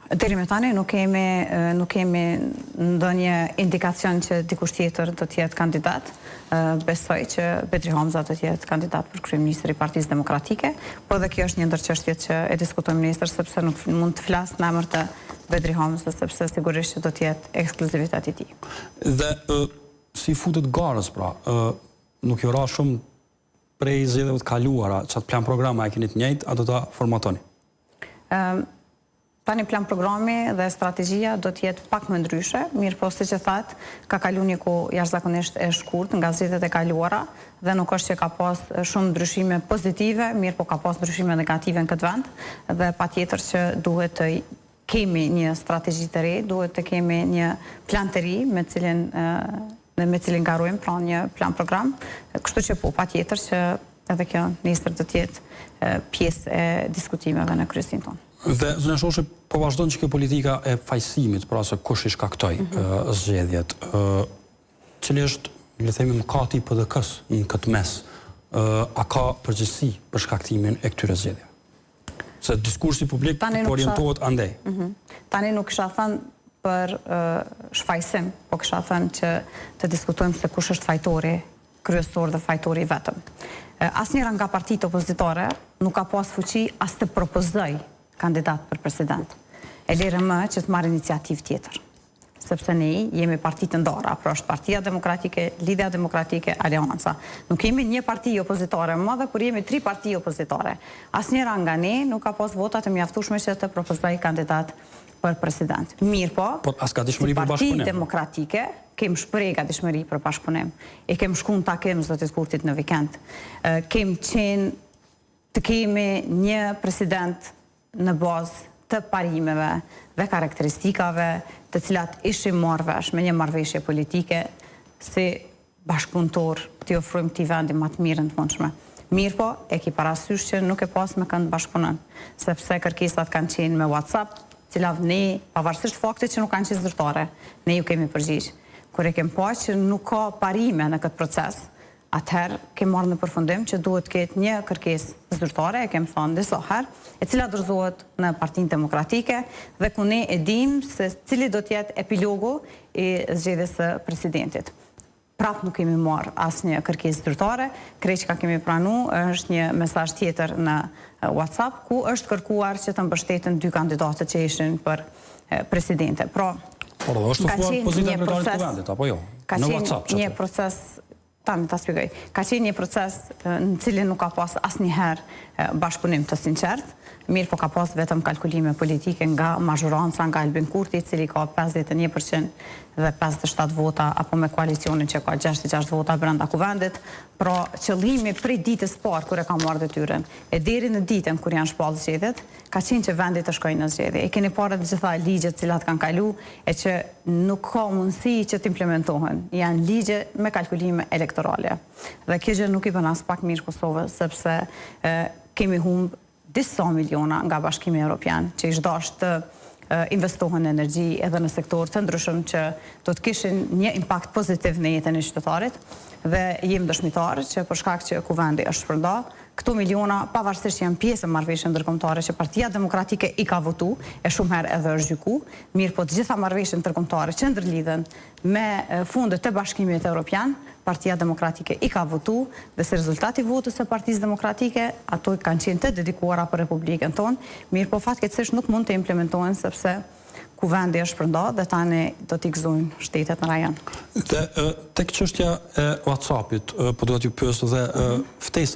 Deri me tani nuk kemi ndonjë indikacion që dikush tjetër do të jetë kandidat. Besoj që Bedri Hamza do të jetë kandidat për kryeministri i Partisë Demokratike, po edhe kjo është një ndër çështjet që e diskutojmë nesër, sepse nuk mund të flas në emër të Bedri Hamza, sepse sigurisht që do të jetë ekskluzivitet i tij. Dhe si futet garës, pra, nuk ju ra shumë prej zgjedhjeve të kaluara, çat plan programa e keni të njëjtë, a do ta formatoni? Tani plan programi dhe strategjia do të jetë pak më ndryshe, mirë po siç e thatë, ka kalu një kohë jashtëzakonisht e shkurt nga zgjedhjet e kaluara dhe nuk është që ka pas shumë ndryshime pozitive, mirë po ka pas ndryshime negative në këtë vend dhe patjetër që duhet të kemi një strategji të re, duhet të kemi një plan të ri me cilin garojmë, pra një plan program, kështu që po patjetër që edhe kjo nesër do të jetë pjesë e diskutimeve në kryesin tonë. Dhe zonja Shoshi po vazhdon që kjo politika e fajësimit, pra se kush i shkaktoi zgjedhjet. Cili është, le të themi, mëkati i PDK-s në këtë mes? A ka përgjegjësi për shkaktimin e këtyre zgjedhjeve? Se diskursi publik po orientohet andej. Tani nuk kisha thënë për shfaqsim, po kisha thënë që të diskutojmë se kush është fajtori kryesor dhe fajtori vetëm. Asnjëra nga partitë opozitore nuk ka pas fuqi as të propozoj kandidat për president. E lere më që të marrë iniciativë tjetër. Sepse ne jemi parti të ndara, pra është Partia Demokratike, Lidhja Demokratike, Aleanca. Nuk jemi një parti opozitore më dhe, por jemi 3 parti opozitore. Asnjëra nga ne nuk ka pas votat të mjaftueshme që të propozoj kandidat për president. Mirë po, si Parti Demokratike, kem shpreh gatishmëri për bashkëpunim. E kem shku në takim zotit Kurtit në vikend. Kem qenë të kemi një president në bazë të parimeve dhe karakteristikave të cilat ishim marrë vesh me një marrëveshje politike si bashkëpunëtor të ofrojmë këtij vendi më të mirën të mundshme. Mirë po, e ki parasysh që nuk e pas me kënd bashkëpunon, sepse kërkesat kanë qenë me WhatsApp, cilat ne, pavarësisht faktit që nuk kanë qenë zyrtare, ne ju kemi përgjigj. Kur e kem pa që nuk ka parime në këtë proces, atëherë kem marrë në përfundim që duhet ketë një kërkesë zyrtare, e kem thënë disa herë, e cila dorëzohet në Partinë Demokratike dhe ku ne e dim se cili do të jetë epilogu i zgjedhjes së presidentit. Prap nuk kemi marrë asnjë kërkesë zyrtare, krejt kemi pranuar është një mesazh tjetër në WhatsApp ku është kërkuar që të mbështeten 2 kandidatët që ishin për presidente. Pra, është të thuar pozita e kryetarit të vendit, apo jo? Në WhatsApp. Një proces tani ta shpjegoj. Ka qenë një proces në cilin nuk ka pas asnjëherë bashkëpunim të sinqert, mirë po ka pas vetëm kalkulime politike nga mazhoranca, nga Albin Kurti, i cili ka 51% dhe 57 vota, apo me koalicionin që ka 66 vota brenda kuvendit. Pra, qëllimi prej ditës parë kur e ka marrë detyrën, e deri në ditën kur janë shpallë zgjedhjet, ka qenë që vendi të shkojë në zgjedhje. E keni parë të gjitha ligjet cilat kanë kalu, e që nuk ka mundësi që të implementohen. Janë ligje me kalkulime elektorale. Dhe kjo gjë nuk i bën as pak mirë Kosovës, sepse kemi humbë disa miliona nga Bashkimi Evropian, që ishtë dashur të investohen në energji edhe në sektor të ndryshëm që do të kishin një impakt pozitiv në jetën e qytetarit dhe jem dëshmitar që për shkak që kuvendi është shpërnda, këto miliona pavarësisht janë pjesë e marrëveshjeve ndërkombëtare që Partia Demokratike i ka votu, e shumë herë edhe është gjyku, mirë po të gjitha marrëveshjet ndërkombëtare që ndërlidhen me fundet të Bashkimit Evropian, Partia Demokratike i ka votu dhe se rezultati votës së Partisë Demokratike, ato kanë qenë të dedikuara për Republikën tonë, mirë po fatkeqësisht nuk mund të implementohen sepse kuvendi është shpërnda dhe tani do t'i gëzojnë shtetet në rajon. Dhe tek çështja e WhatsAppit, po duhet ju pyes dhe ftesa